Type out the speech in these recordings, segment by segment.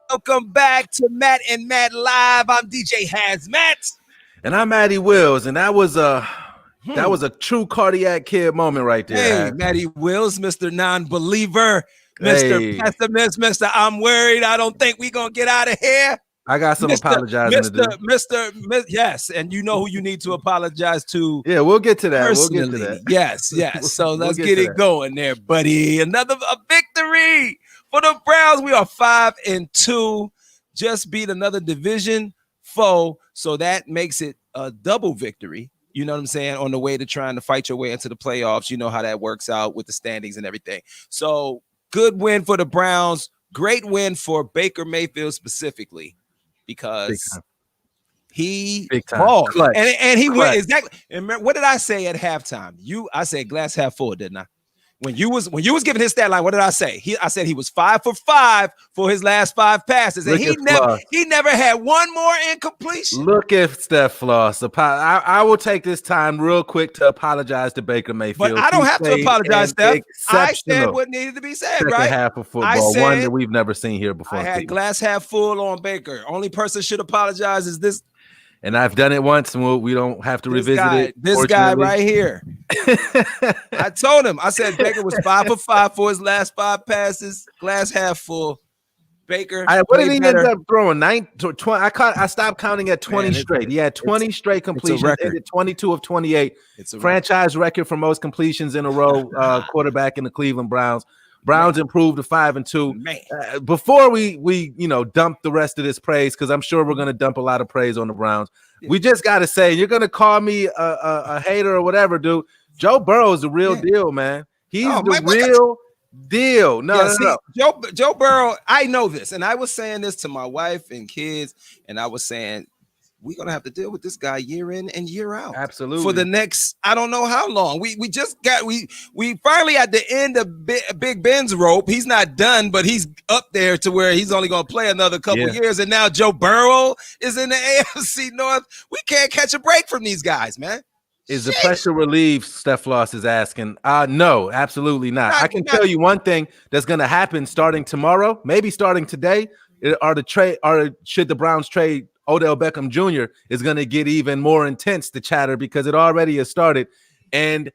Welcome back to Matt and Matt Live. I'm DJ Hazmat. And I'm Matty Willz, and that was a true cardiac kid moment right there. Hey, Matty Willz, Mr. Non-Believer, Mr. Pessimist, Mr. I'm worried. I don't think we're going to get out of here. I got some apologizing to do. Mr. Yes, and you know who you need to apologize to. Yeah, we'll get to that. Personally. We'll get to that. Yes. So let's get it going there, buddy. Another victory for the Browns. We are 5-2. Just beat another division foe. So that makes it a double victory. You know what I'm saying? On the way to trying to fight your way into the playoffs. You know how that works out with the standings and everything. So good win for the Browns. Great win for Baker Mayfield specifically because he balled. And he went exactly. And remember, what did I say at halftime? I said glass half full, didn't I? When you was giving his stat line, what did I say? I said he was 5 for 5 for his last 5 passes, and he never had one more incompletion. Look at Steph Floss. I will take this time real quick to apologize to Baker Mayfield. But I don't have to apologize, Steph. I said what needed to be said, right? Half of football, one that we've never seen here before. I had glass half full on Baker. Only person should apologize is this. And I've done it once, and we don't have to revisit it. This guy right here. I told him. I said Baker was 5 for 5 for his last 5 passes. Glass half full. Baker. What did he end up throwing? 9 to 20. I stopped counting at 20 straight. He had 20 straight completions. Ended 22 of 28. It's a franchise record for most completions in a row. Quarterback in the Cleveland Browns. Browns improved to 5-2. Before we dump the rest of this praise, because I'm sure we're going to dump a lot of praise on the Browns. Yeah. We just got to say, you're going to call me a hater or whatever, dude. Joe Burrow is the real deal, man. He's the real deal. No. Joe Burrow, I know this, and I was saying this to my wife and kids, and I was saying, we're going to have to deal with this guy year in and year out. Absolutely. For the next, I don't know how long. We finally at the end of Big Ben's rope. He's not done, but he's up there to where he's only going to play another couple years. And now Joe Burrow is in the AFC North. We can't catch a break from these guys, man. Is the pressure relieved? Steph Floss is asking. No, absolutely not. I can tell you one thing that's going to happen starting tomorrow, maybe starting today, should the Browns trade Odell Beckham Jr. is going to get even more intense, the chatter, because it already has started. And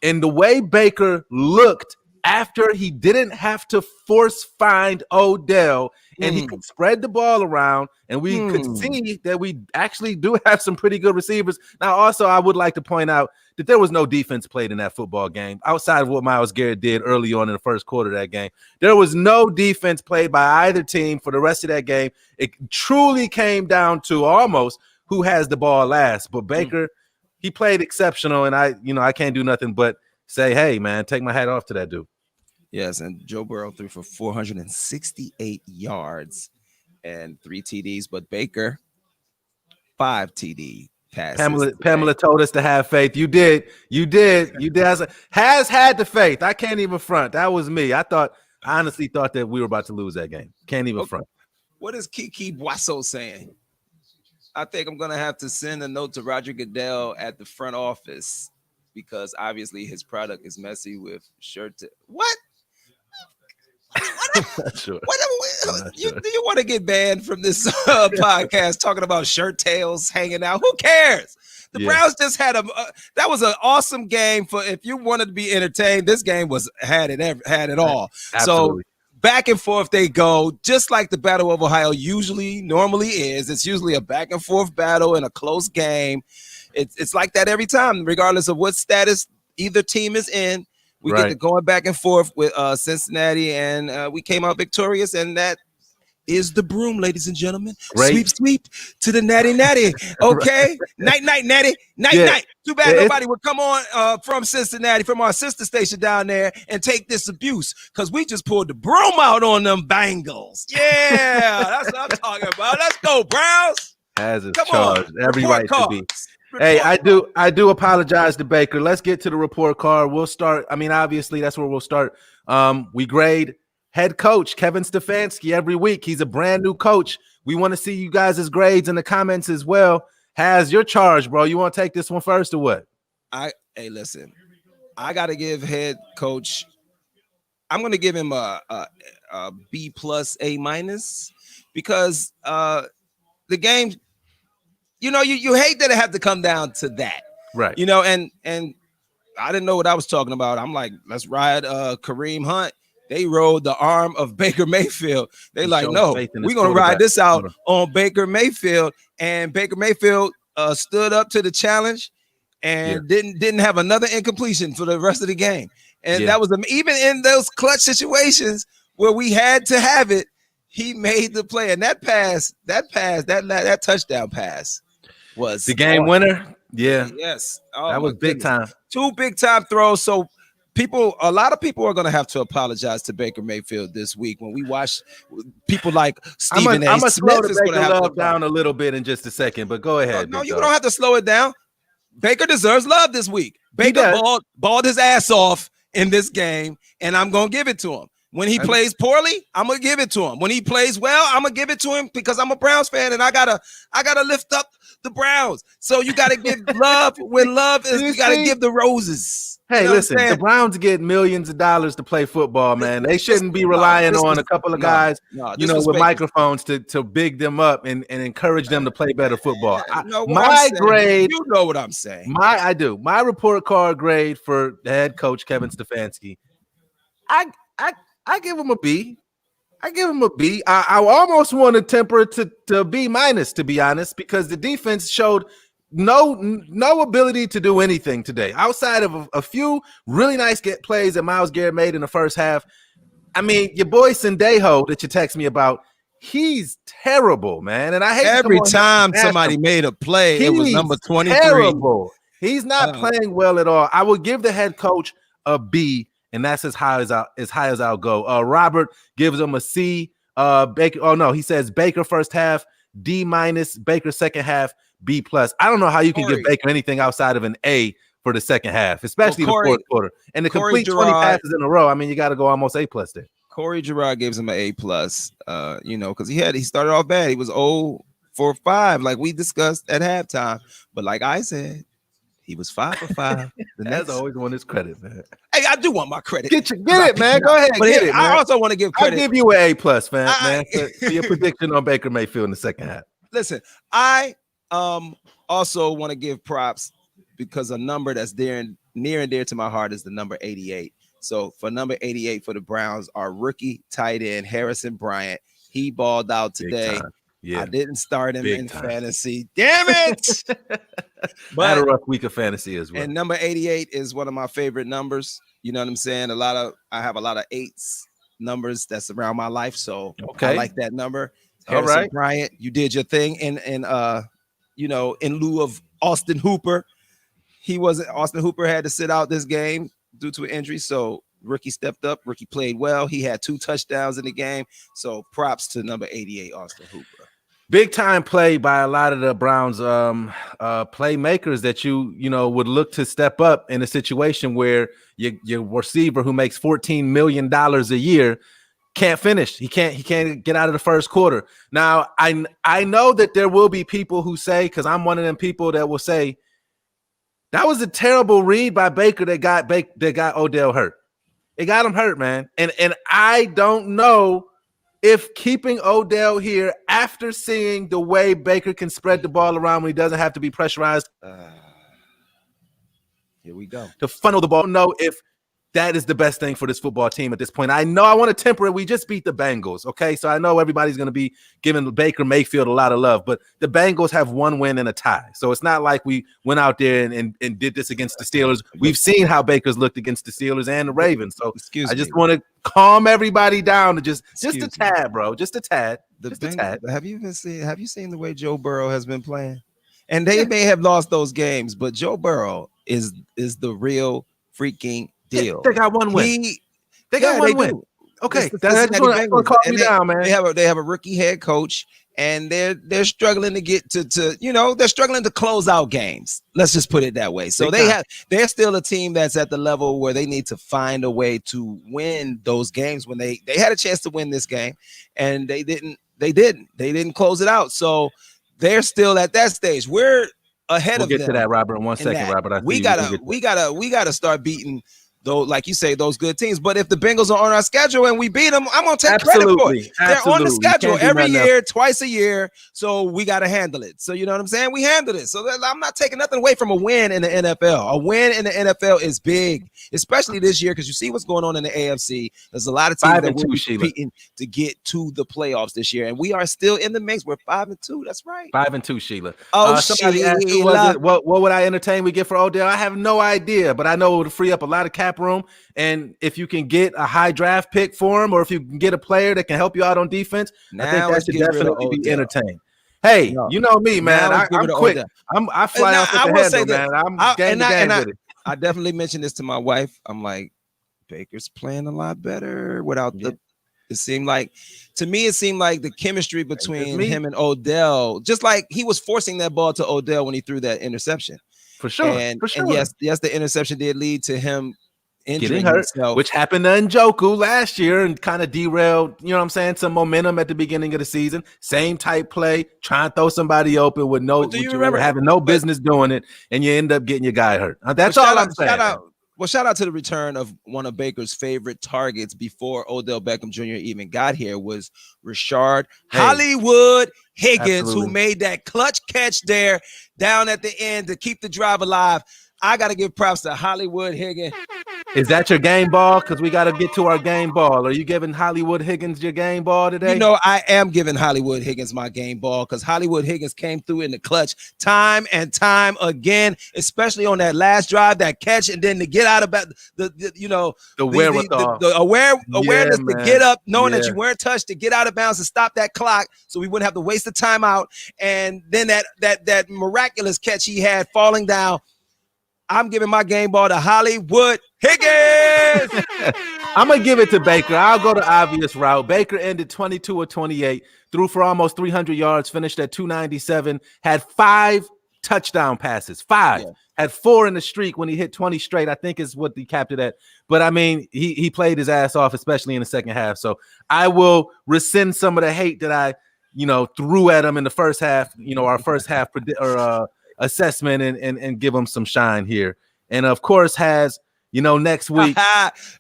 in the way Baker looked after he didn't have to force find Odell and he could spread the ball around, and we could see that we actually do have some pretty good receivers. Now, also, I would like to point out that there was no defense played in that football game outside of what Myles Garrett did early on in the first quarter of that game. There was no defense played by either team for the rest of that game. It truly came down to almost who has the ball last. But Baker, he played exceptional, and I can't do nothing but say, hey, man, take my hat off to that dude. Yes, and Joe Burrow threw for 468 yards and 3 TDs, but Baker, 5 TD passes. Pamela told us to have faith. You did. Has had the faith. I can't even front. That was me. I honestly thought that we were about to lose that game. Can't even front. What is Kiki Boisseau saying? I think I'm going to have to send a note to Roger Goodell at the front office because obviously his product is messy with shirt. What? Sure. Do you want to get banned from this podcast talking about shirt tails hanging out? Who cares? The Browns just had that was an awesome game for if you wanted to be entertained. This game had it all. Absolutely. So back and forth they go, just like the Battle of Ohio normally is. It's usually a back and forth battle in a close game. It's like that every time, regardless of what status either team is in. We get to going back and forth with Cincinnati, and we came out victorious, and that is the broom, ladies and gentlemen. Great. Sweep to the natty. Okay? Night, natty. Night. Too bad nobody would come on from Cincinnati, from our sister station down there, and take this abuse, because we just pulled the broom out on them Bengals. Yeah, that's what I'm talking about. Let's go, Browns. Has its charge. Every right to be. Hey, I do apologize to Baker. Let's get to the report card. We'll start. I mean, obviously, that's where we'll start. We grade head coach Kevin Stefanski every week. He's a brand new coach. We want to see you guys' grades in the comments as well. has your charge, bro. You want to take this one first or what? Hey, listen, I got to give head coach. I'm going to give him a B plus A minus because the game. You hate that it had to come down to that, right? And I didn't know what I was talking about. I'm like, let's ride Kareem Hunt. They rode the arm of Baker Mayfield. They like, no, we're gonna ride this out on Baker Mayfield, and Baker Mayfield stood up to the challenge and didn't have another incompletion for the rest of the game. And that was even in those clutch situations where we had to have it. He made the play, and that touchdown pass was the game winner. Yeah. Yes. That was big time. 2 big time throws. So a lot of people are going to have to apologize to Baker Mayfield this week when we watch people like Stephen A. I'm going to slow the Baker love down a little bit in just a second, but go ahead. No, you don't have to slow it down. Baker deserves love this week. Baker balled his ass off in this game, and I'm going to give it to him. When he plays poorly, I'm gonna give it to him. When he plays well, I'm gonna give it to him because I'm a Browns fan and I gotta lift up the Browns. So you gotta give love when love is. You gotta give the roses. Hey, listen, the Browns get millions of dollars to play football, man. They shouldn't be relying on a couple of guys, with microphones to big them up and encourage them to play better football. My grade, you know what I'm saying. I do. My report card grade for the head coach Kevin Stefanski, I give him a B. I almost want to temper it to B minus, to be honest, because the defense showed no ability to do anything today outside of a few really nice plays that Myles Garrett made in the first half. I mean, your boy Sendejo that you text me about, he's terrible, man. And I hate every time somebody made a play, it was number 23. Terrible. He's not playing well at all. I would give the head coach a B. And that's as high as I'll go. Robert gives him a C. Baker. Oh no, he says Baker first half D minus, Baker second half B plus. I don't know how you can give Baker anything outside of an A for the second half, especially the fourth quarter. And the complete 20 passes in a row. I mean, you got to go almost A plus there. Corey Gerard gives him an A plus. Because he started off bad. He was 0 for 5, like we discussed at halftime. But like I said, he was 5 for 5. That's always want his credit, man. Hey, I do want my credit. Get it, man. Go ahead. But I also want to give credit. I'll give you an A plus, man, for your prediction on Baker Mayfield in the second half. Listen, I also want to give props because a number that's near and dear to my heart is the number 88. So for number 88 for the Browns, our rookie tight end Harrison Bryant, he balled out today. Yeah. I didn't start him in fantasy. Damn it! But I had a rough week of fantasy as well. And number 88 is one of my favorite numbers. You know what I'm saying? I have a lot of 8s numbers that's around my life. So I like that number. Harrison Bryant, you did your thing. And in lieu of Austin Hooper, Austin Hooper had to sit out this game due to an injury. So rookie stepped up. Rookie played well. He had 2 touchdowns in the game. So props to number 88, Austin Hooper. Big time play by a lot of the Browns playmakers that you would look to step up in a situation where your receiver who makes $14 million a year can't finish. He can't get out of the first quarter. Now I know that there will be people who say, because I'm one of them people that will say that was a terrible read by Baker that got Odell hurt. It got him hurt, man. And I don't know if keeping Odell here after seeing the way Baker can spread the ball around when he doesn't have to be pressurized. Here we go. To funnel the ball. No, if that is the best thing for this football team at this point. I know I want to temper it. We just beat the Bengals, okay? So I know everybody's going to be giving Baker Mayfield a lot of love, but the Bengals have 1 win and a tie. So it's not like we went out there and did this against the Steelers. We've seen how Baker's looked against the Steelers and the Ravens. So I just want to calm everybody down to just a tad, bro. Just a tad. Have you seen the way Joe Burrow has been playing? And they may have lost those games, but Joe Burrow is the real freaking deal. They got 1 win. They got 1 win. Okay, that's what calm me down, man. They have a rookie head coach, and they're struggling to get to they're struggling to close out games. Let's just put it that way. So they're still a team that's at the level where they need to find a way to win those games when they had a chance to win this game, and they didn't close it out. So they're still at that stage. We're ahead of them. We'll get to that, Robert, in 1 second, Robert. We gotta start beating those, like you say, those good teams. But if the Bengals are on our schedule and we beat them, I'm gonna take credit for it. They're on the schedule every year, twice a year, so we gotta handle it. So you know what I'm saying? We handle it. So I'm not taking nothing away from a win in the NFL. A win in the NFL is big, especially this year, because you see what's going on in the AFC. There's a lot of teams that will be competing to get to the playoffs this year, and we are still in the mix. We're 5-2. That's right. 5-2, Sheila. Somebody asked, who was it? What would I entertain we get for Odell? I have no idea, but I know it would free up a lot of cap room. And if you can get a high draft pick for him, or if you can get a player that can help you out on defense, I think that should definitely be entertained. Hey, you know me, man. I'm quick. I fly off at the handle, man. I'm game to game with it. I definitely mentioned this to my wife. I'm like, Baker's playing a lot better without the. It seemed like, to me, the chemistry between him and Odell, just like he was forcing that ball to Odell when he threw that interception. For sure. And yes, the interception did lead to him getting hurt, which happened to Njoku last year and kind of derailed, you know what I'm saying, some momentum at the beginning of the season. Same type play, trying to throw somebody open with having no business doing it, and you end up getting your guy hurt. That's all I'm saying. Shout out to the return of one of Baker's favorite targets before Odell Beckham Jr. even got here was Rashard Hollywood Higgins, who made that clutch catch there down at the end to keep the drive alive. I got to give props to Hollywood Higgins. Is that your game ball? Because we got to get to our game ball. Are you giving Hollywood Higgins your game ball today? You know, I am giving Hollywood Higgins my game ball because Hollywood Higgins came through in the clutch time and time again, especially on that last drive, that catch, and then to get out of the wherewithal, the awareness to get up, knowing that you weren't touched, to get out of bounds, to stop that clock, so we wouldn't have to waste the timeout, and then that miraculous catch he had falling down. I'm giving my game ball to Hollywood Higgins. I'm going to give it to Baker. I'll go the obvious route. Baker ended 22 of 28, threw for almost 300 yards, finished at 297, had 5 touchdown passes, 5. Yeah. Had 4 in the streak when he hit 20 straight, I think is what he capped it at. But, I mean, he played his ass off, especially in the second half. So I will rescind some of the hate that I, threw at him in the first half, our first half assessment and give him some shine here. And of course has, next week.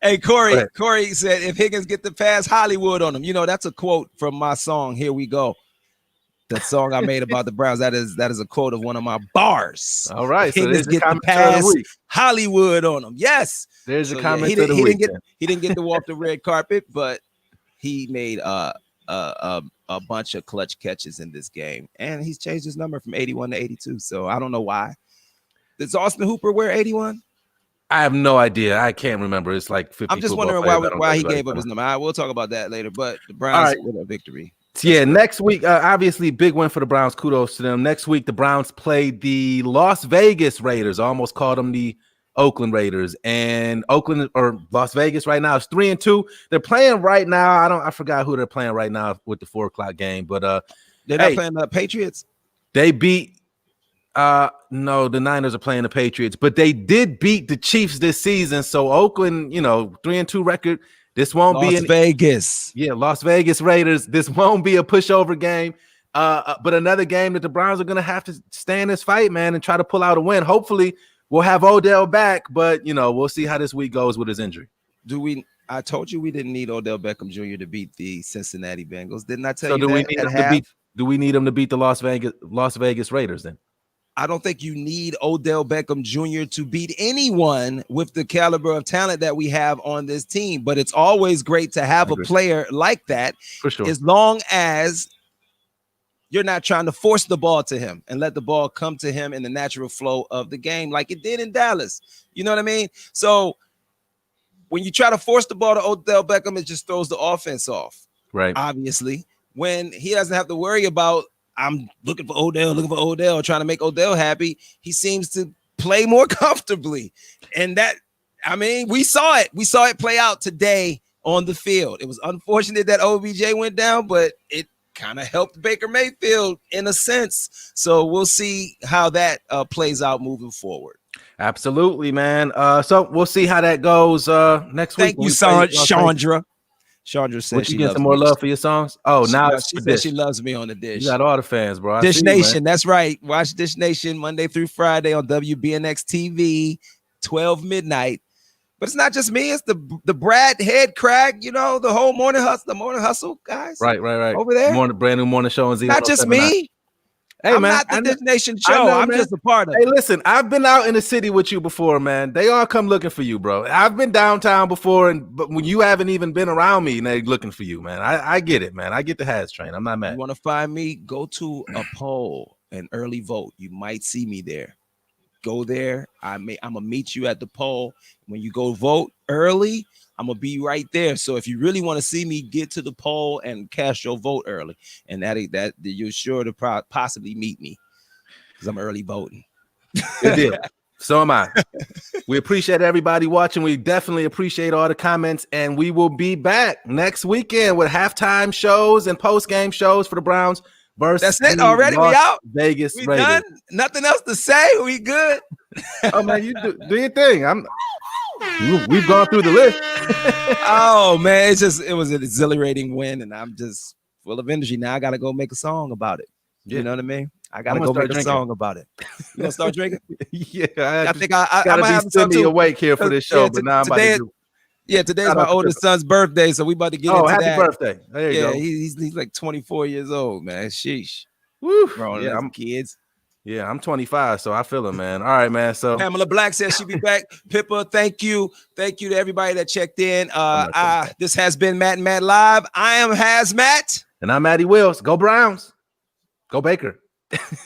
Hey, Corey said, if Higgins get the pass, Hollywood on him. That's a quote from my song, Here We Go. That song I made about the Browns. That is a quote of one of my bars. All right. So Higgins get the pass, Hollywood on him. Yes. There's a comment of the week. He didn't get to walk the red carpet, but he made a bunch of clutch catches in this game, and he's changed his number from 81 to 82. So I don't know why. Does Austin Hooper wear 81? I have no idea. I can't remember. It's like 50. I'm just wondering why he gave up his number. We'll talk about that later. But the Browns with a victory. Yeah, next week, obviously, big win for the Browns. Kudos to them. Next week, the Browns played the Las Vegas Raiders. I almost called them the Oakland Raiders, and Oakland or Las Vegas right now is 3-2. They're playing right now. I forgot who they're playing right now with the 4:00 game, but they're not playing the Patriots. They beat no, the Niners are playing the Patriots, but they did beat the Chiefs this season. So Oakland, 3-2 record. This won't be Las Vegas. Yeah, Las Vegas Raiders. This won't be a pushover game. But another game that the Browns are gonna have to stay in this fight, man, and try to pull out a win. Hopefully we'll have Odell back, but we'll see how this week goes with his injury. I told you we didn't need Odell Beckham Jr. to beat the Cincinnati Bengals. Didn't I tell you that? Do we need him to beat the Las Vegas Raiders then? I don't think you need Odell Beckham Jr. to beat anyone with the caliber of talent that we have on this team. But it's always great to have a player like that, for sure, as long as you're not trying to force the ball to him and let the ball come to him in the natural flow of the game like it did in Dallas. You know what I mean? So when you try to force the ball to Odell Beckham, it just throws the offense off. Right. Obviously, when he doesn't have to worry about, I'm looking for Odell, trying to make Odell happy, he seems to play more comfortably. And we saw it. We saw it play out today on the field. It was unfortunate that OBJ went down, but it kind of helped Baker Mayfield in a sense. So we'll see how that plays out moving forward. Absolutely, man. So we'll see how that goes next week. Thank you, Chandra. Chandra says What, she you getting loves some more me. love for your songs? Oh, now it's she for says Dish. she loves me on the Dish. You got all the fans, bro. Dish Nation, that's right. Watch Dish Nation Monday through Friday on WBNX TV, 12 midnight. But it's not just me, it's the Brad Head Crack, you know, the whole morning hustle guys. Right. Over there. Brand new morning show on Z. Not just me. Hey, I'm man, not the Dish Nation show. I'm just a part of it. Hey, listen, I've been out in the city with you before, man. They all come looking for you, bro. I've been downtown before, but when you haven't even been around me, and they're looking for you, man. I get it, man. I get the Has train. I'm not mad. You want to find me? Go to a poll and early vote. You might see me there. Go there. I'm gonna meet you at the poll. When you go vote early, I'm gonna be right there. So if you really want to see me, get to the poll and cast your vote early, and that you're sure to possibly meet me because I'm early voting. Good deal. So am I. We appreciate everybody watching. We definitely appreciate all the comments, and we will be back next weekend with halftime shows and post-game shows for the Browns versus That's it already. We out. Vegas We Raiders. done. Nothing else to say. We good. Oh man, you do your thing. We've gone through the list. Oh man, it was an exhilarating win, and I'm just full of energy. Now I gotta go make a song about it. You know what I mean? I gotta go make a song about it. You gonna start drinking? Yeah, I think I gotta might be have some semi too. awake here for this show, but now I'm about to do. Yeah, today's my oldest son's birthday, so we about to get into happy that. Birthday! There you go. He's like 24 years old, man. Sheesh. Woo. Yeah, I'm kids. Yeah, I'm 25, so I feel it, man. All right, man. So Pamela Black says she'll be back. Pippa, thank you to everybody that checked in. This has been Matt and Matt Live. I am Hazmat, and I'm Matty Willz. Go Browns. Go Baker.